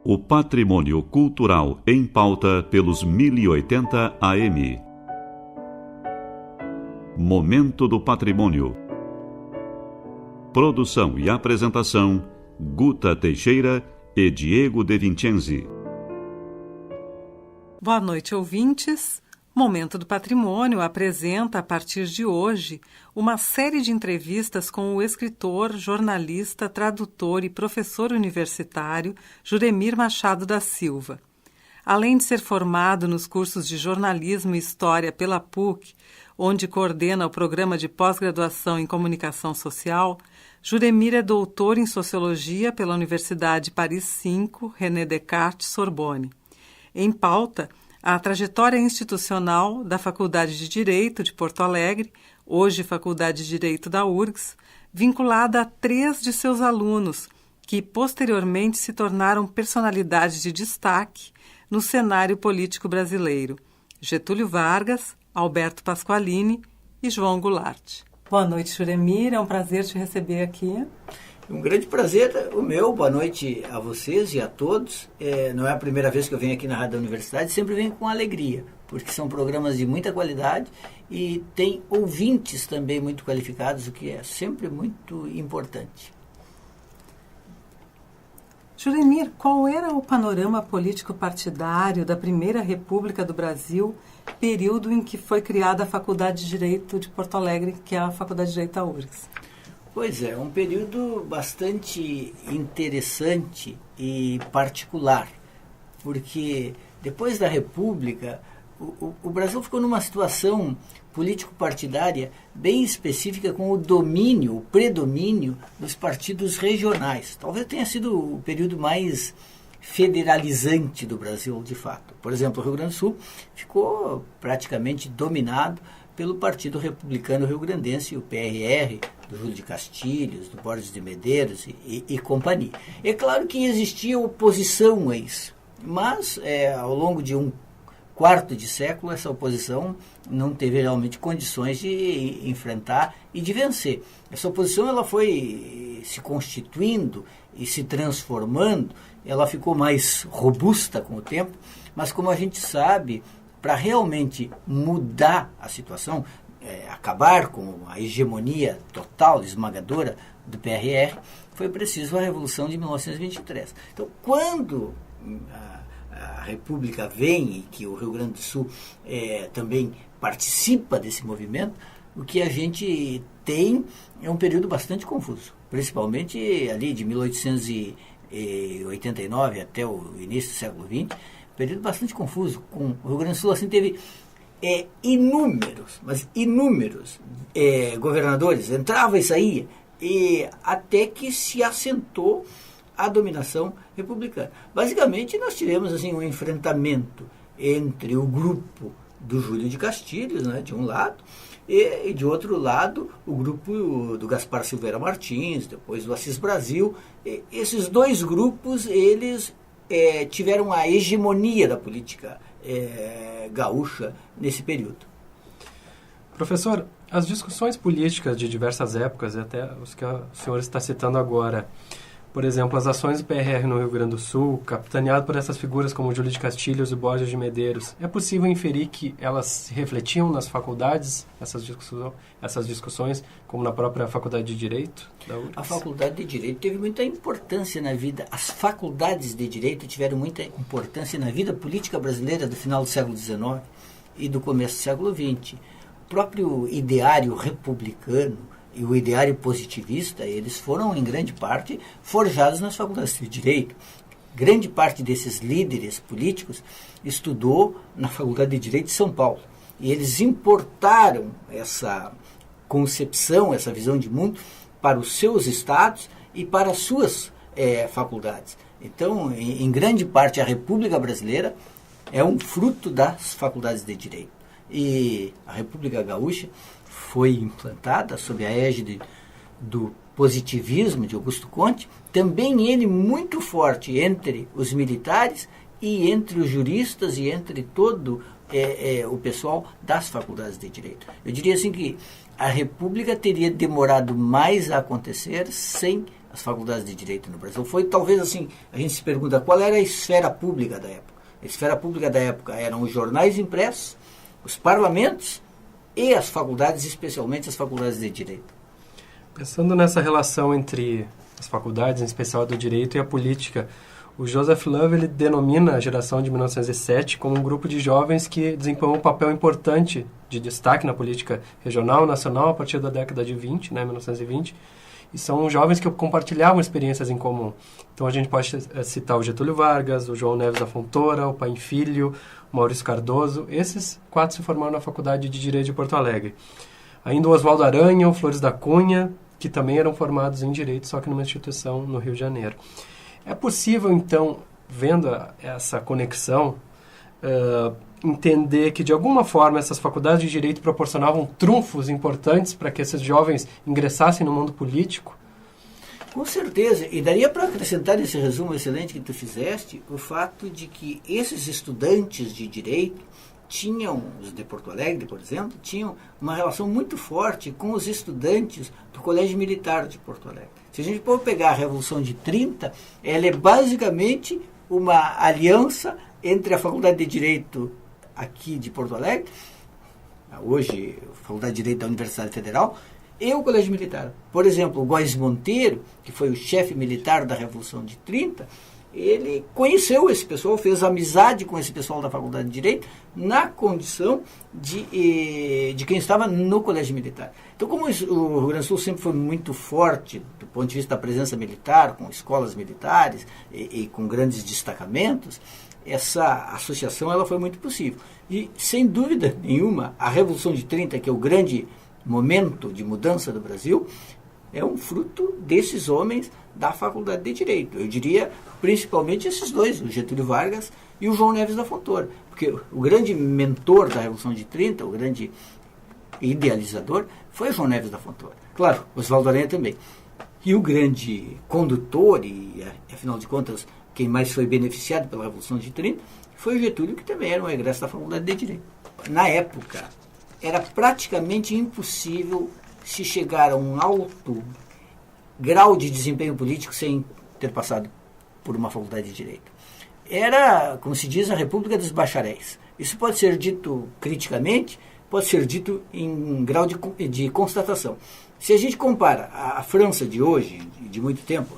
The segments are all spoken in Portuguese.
O patrimônio cultural em pauta pelos 1080 AM. Momento do Patrimônio. Produção e apresentação, Guta Teixeira e Diego De Vincenzi. Boa noite, ouvintes. Momento do Patrimônio apresenta, a partir de hoje, uma série de entrevistas com o escritor, jornalista, tradutor e professor universitário Juremir Machado da Silva. Além de ser formado nos cursos de Jornalismo e História pela PUC, onde coordena o programa de pós-graduação em Comunicação Social, Juremir é doutor em Sociologia pela Universidade Paris V, René Descartes, Sorbonne. Em pauta, a trajetória institucional da Faculdade de Direito de Porto Alegre, hoje Faculdade de Direito da URGS, vinculada a 3 de seus alunos, que posteriormente se tornaram personalidades de destaque no cenário político brasileiro: Getúlio Vargas, Alberto Pasqualini e João Goulart. Boa noite, Juremir. É um prazer te receber aqui. Um grande prazer o meu. Boa noite a vocês e a todos. Não é a primeira vez que eu venho aqui na Rádio da Universidade, sempre venho com alegria, porque são programas de muita qualidade e tem ouvintes também muito qualificados, o que é sempre muito importante. Juremir, qual era o panorama político-partidário da Primeira República do Brasil, período em que foi criada a Faculdade de Direito de Porto Alegre, que é a Faculdade de Direito da URGS? Pois é, um período bastante interessante e particular, porque depois da República, o Brasil ficou numa situação político-partidária bem específica, com o predomínio dos partidos regionais. Talvez tenha sido o período mais federalizante do Brasil, de fato. Por exemplo, o Rio Grande do Sul ficou praticamente dominado pelo Partido Republicano Rio-Grandense, o PRR, do Júlio de Castilhos, do Borges de Medeiros e companhia. É claro que existia oposição a isso, mas ao longo de um quarto de século, essa oposição não teve realmente condições de enfrentar e de vencer. Essa oposição ela foi se constituindo e se transformando, ela ficou mais robusta com o tempo, mas como a gente sabe, para realmente mudar a situação, acabar com a hegemonia total, esmagadora do PRR, foi preciso a Revolução de 1923. Então, quando a República vem e que o Rio Grande do Sul também participa desse movimento, o que a gente tem é um período bastante confuso, principalmente ali de 1889 até o início do século XX, período bastante confuso. Com o Rio Grande do Sul assim, teve inúmeros governadores, entrava e saía, até que se assentou a dominação republicana. Basicamente, nós tivemos assim, um enfrentamento entre o grupo do Júlio de Castilhos, né, de um lado, e de outro lado, o grupo do Gaspar Silveira Martins, depois do Assis Brasil. Esses dois grupos, eles tiveram a hegemonia da política gaúcha nesse período. Professor, as discussões políticas de diversas épocas, e até os que o senhor está citando agora, por exemplo, as ações do PRR no Rio Grande do Sul, capitaneado por essas figuras como Júlio de Castilhos e Borges de Medeiros, é possível inferir que elas se refletiam nas faculdades, essas discussões, como na própria Faculdade de Direito da URGS? A Faculdade de Direito teve muita importância na vida, as faculdades de Direito tiveram muita importância na vida política brasileira do final do século XIX e do começo do século XX. O próprio ideário republicano e o ideário positivista, eles foram, em grande parte, forjados nas faculdades de Direito. Grande parte desses líderes políticos estudou na Faculdade de Direito de São Paulo. E eles importaram essa concepção, essa visão de mundo para os seus estados e para as suas faculdades. Então, em grande parte, a República Brasileira é um fruto das faculdades de Direito. E a República Gaúcha foi implantada sob a égide do positivismo de Augusto Conte, também ele muito forte entre os militares e entre os juristas e entre todo o pessoal das faculdades de Direito. Eu diria assim que a República teria demorado mais a acontecer sem as faculdades de Direito no Brasil. Foi talvez assim, a gente se pergunta qual era a esfera pública da época. A esfera pública da época eram os jornais impressos, os parlamentos e as faculdades, especialmente as faculdades de Direito. Pensando nessa relação entre as faculdades, em especial do Direito, e a política, o Joseph Love ele denomina a geração de 1907 como um grupo de jovens que desempenhou um papel importante de destaque na política regional, nacional, a partir da década de 20, 1920, e são jovens que compartilhavam experiências em comum. Então a gente pode citar o Getúlio Vargas, o João Neves da Fontoura, o Paim Filho, o Maurício Cardoso. Esses 4 se formaram na Faculdade de Direito de Porto Alegre. Ainda o Oswaldo Aranha, o Flores da Cunha, que também eram formados em Direito, só que numa instituição no Rio de Janeiro. É possível, então, vendo essa conexão, entender que, de alguma forma, essas faculdades de Direito proporcionavam trunfos importantes para que esses jovens ingressassem no mundo político? Com certeza. E daria para acrescentar nesse resumo excelente que tu fizeste o fato de que esses estudantes de Direito tinham, os de Porto Alegre, por exemplo, tinham uma relação muito forte com os estudantes do Colégio Militar de Porto Alegre. Se a gente for pegar a Revolução de 30, ela é basicamente uma aliança entre a Faculdade de Direito aqui de Porto Alegre, hoje a Faculdade de Direito da Universidade Federal, e o Colégio Militar. Por exemplo, o Góes Monteiro, que foi o chefe militar da Revolução de 30, ele conheceu esse pessoal, fez amizade com esse pessoal da Faculdade de Direito na condição de quem estava no Colégio Militar. Então, como o Rio Grande do Sul sempre foi muito forte do ponto de vista da presença militar, com escolas militares e com grandes destacamentos, essa associação ela foi muito possível. E, sem dúvida nenhuma, a Revolução de 30, que é o grande momento de mudança do Brasil, é um fruto desses homens da Faculdade de Direito. Eu diria principalmente esses dois, o Getúlio Vargas e o João Neves da Fontoura. Porque o grande mentor da Revolução de 30, o grande idealizador, foi o João Neves da Fontoura. Claro, Oswaldo Aranha também. E o grande condutor, e afinal de contas, quem mais foi beneficiado pela Revolução de 30, foi o Getúlio, que também era um egresso da Faculdade de Direito. Na época, era praticamente impossível se chegar a um alto grau de desempenho político sem ter passado por uma faculdade de Direito. Era, como se diz, a República dos Bacharéis. Isso pode ser dito criticamente, pode ser dito em grau de constatação. Se a gente compara a França de hoje, de muito tempo,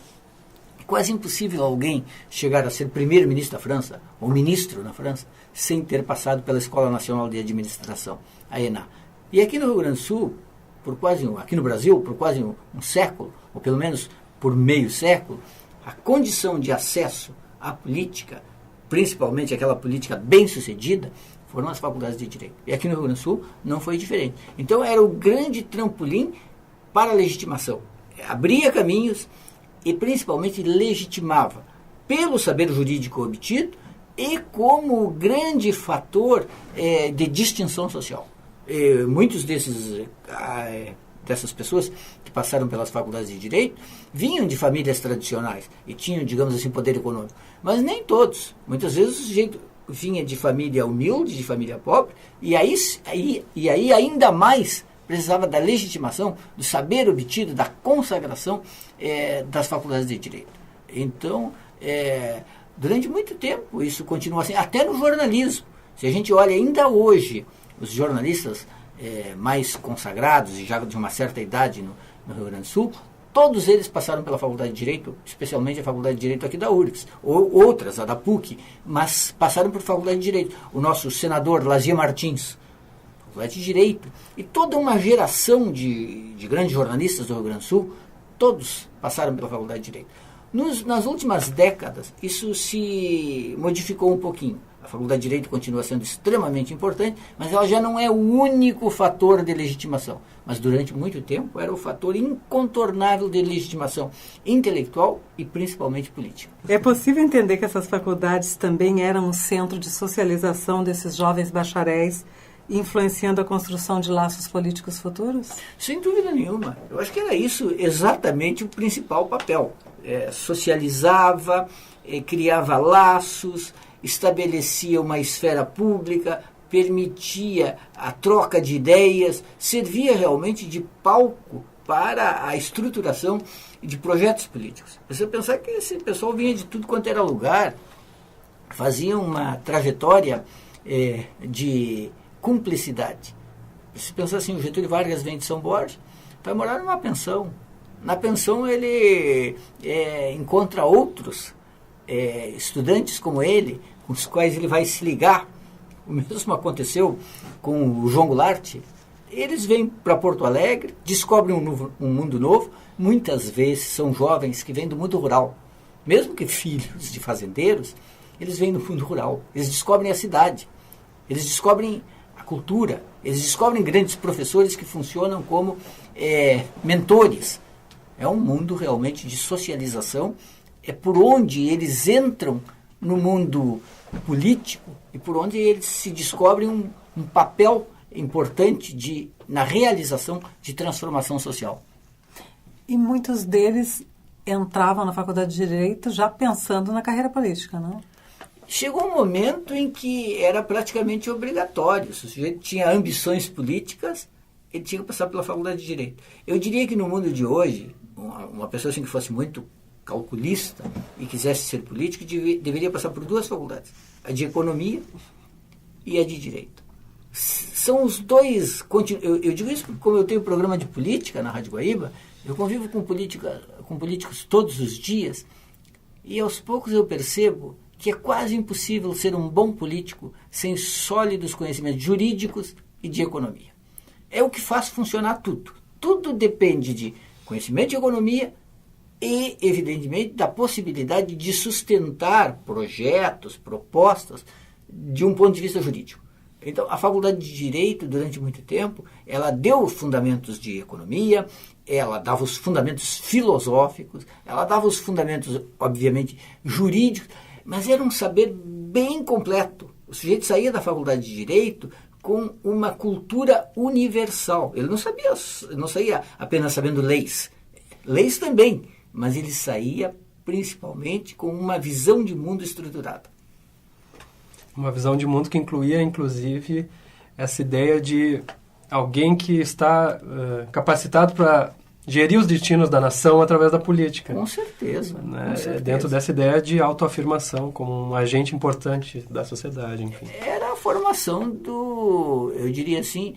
é quase impossível alguém chegar a ser primeiro-ministro da França, ou ministro na França, sem ter passado pela Escola Nacional de Administração, a ENA. E aqui no Rio Grande do Sul, aqui no Brasil, por quase um século, ou pelo menos por meio século, a condição de acesso à política, principalmente aquela política bem-sucedida, foram as faculdades de Direito. E aqui no Rio Grande do Sul não foi diferente. Então era o grande trampolim para a legitimação. Abria caminhos e principalmente legitimava pelo saber jurídico obtido e como grande fator de distinção social. Muitos dessas pessoas que passaram pelas faculdades de Direito vinham de famílias tradicionais e tinham, digamos assim, poder econômico. Mas nem todos. Muitas vezes o sujeito vinha de família humilde, de família pobre, e aí ainda mais precisava da legitimação, do saber obtido, da consagração das faculdades de Direito. Então, durante muito tempo isso continua assim, até no jornalismo. Se a gente olha ainda hoje os jornalistas mais consagrados e já de uma certa idade no Rio Grande do Sul, todos eles passaram pela Faculdade de Direito, especialmente a Faculdade de Direito aqui da URGS, ou outras, a da PUC, mas passaram por Faculdade de Direito. O nosso senador Lazia Martins, Faculdade de Direito, e toda uma geração de grandes jornalistas do Rio Grande do Sul, todos passaram pela Faculdade de Direito. Nas últimas décadas, isso se modificou um pouquinho. A Faculdade de Direito continua sendo extremamente importante, mas ela já não é o único fator de legitimação. Mas durante muito tempo era o fator incontornável de legitimação intelectual e principalmente política. É possível entender que essas faculdades também eram um centro de socialização desses jovens bacharéis, influenciando a construção de laços políticos futuros? Sem dúvida nenhuma. Eu acho que era isso exatamente o principal papel. Socializava, criava laços, estabelecia uma esfera pública, permitia a troca de ideias, servia realmente de palco para a estruturação de projetos políticos. Você pensar que esse pessoal vinha de tudo quanto era lugar, fazia uma trajetória de cumplicidade. Se pensar assim, o Getúlio Vargas vem de São Borja, vai morar numa pensão. Na pensão ele encontra outros estudantes como ele, com os quais ele vai se ligar. O mesmo aconteceu com o João Goulart. Eles vêm para Porto Alegre, descobrem um mundo novo. Muitas vezes são jovens que vêm do mundo rural. Mesmo que filhos de fazendeiros, eles vêm do mundo rural. Eles descobrem a cidade. Eles descobrem a cultura. Eles descobrem grandes professores que funcionam como mentores. É um mundo realmente de socialização. É por onde eles entram no mundo político e por onde eles se descobrem um papel importante na realização de transformação social. E muitos deles entravam na faculdade de Direito já pensando na carreira política, não? Chegou um momento em que era praticamente obrigatório. Se o sujeito tinha ambições políticas, ele tinha que passar pela faculdade de Direito. Eu diria que no mundo de hoje, uma pessoa assim que fosse muito calculista e quisesse ser político, deveria passar por 2 faculdades, a de Economia e a de Direito. São os dois... Eu digo isso porque, como eu tenho programa de política na Rádio Guaíba, eu convivo com políticos todos os dias e aos poucos eu percebo que é quase impossível ser um bom político sem sólidos conhecimentos jurídicos e de economia. É o que faz funcionar tudo. Tudo depende de conhecimento de economia e, evidentemente, da possibilidade de sustentar projetos, propostas, de um ponto de vista jurídico. Então, a Faculdade de Direito, durante muito tempo, ela deu fundamentos de economia, ela dava os fundamentos filosóficos, ela dava os fundamentos, obviamente, jurídicos, mas era um saber bem completo. O sujeito saía da Faculdade de Direito com uma cultura universal. Ele não saía apenas sabendo leis. Leis também, mas ele saía principalmente com uma visão de mundo estruturada. Uma visão de mundo que incluía, inclusive, essa ideia de alguém que está capacitado para gerir os destinos da nação através da política. Com certeza. Né? Com certeza. Dentro dessa ideia de autoafirmação como um agente importante da sociedade, enfim. Era a formação eu diria assim,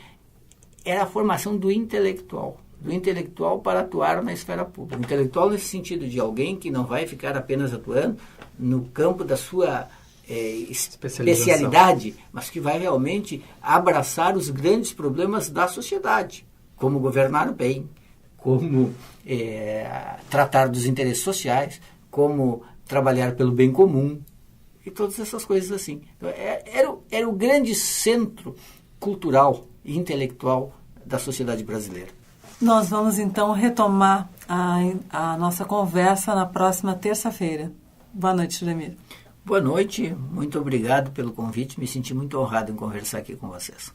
era a formação do intelectual para atuar na esfera pública. O intelectual nesse sentido de alguém que não vai ficar apenas atuando no campo da sua especialidade, mas que vai realmente abraçar os grandes problemas da sociedade, como governar bem, como tratar dos interesses sociais, como trabalhar pelo bem comum e todas essas coisas assim. Então, era o grande centro cultural e intelectual da sociedade brasileira. Nós vamos então retomar a nossa conversa na próxima terça-feira. Boa noite, Juremir. Boa noite, muito obrigado pelo convite, me senti muito honrado em conversar aqui com vocês.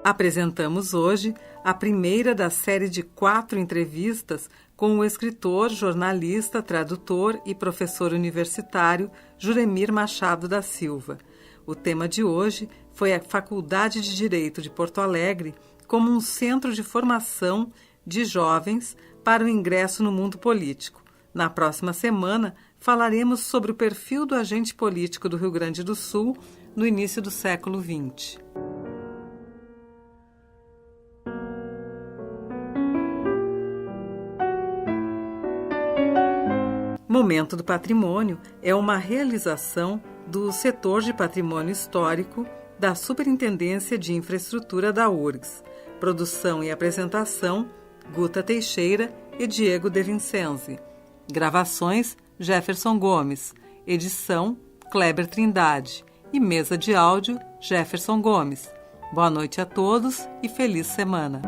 Apresentamos hoje a primeira da série de 4 entrevistas com o escritor, jornalista, tradutor e professor universitário Juremir Machado da Silva. O tema de hoje foi a Faculdade de Direito de Porto Alegre como um centro de formação de jovens para o ingresso no mundo político. Na próxima semana, falaremos sobre o perfil do agente político do Rio Grande do Sul no início do século XX. Momento do Patrimônio é uma realização do setor de patrimônio histórico da Superintendência de Infraestrutura da URGS. Produção e apresentação, Guta Teixeira e Diego De Vincenzi. Gravações, Jefferson Gomes. Edição, Kleber Trindade. E mesa de áudio, Jefferson Gomes. Boa noite a todos e feliz semana.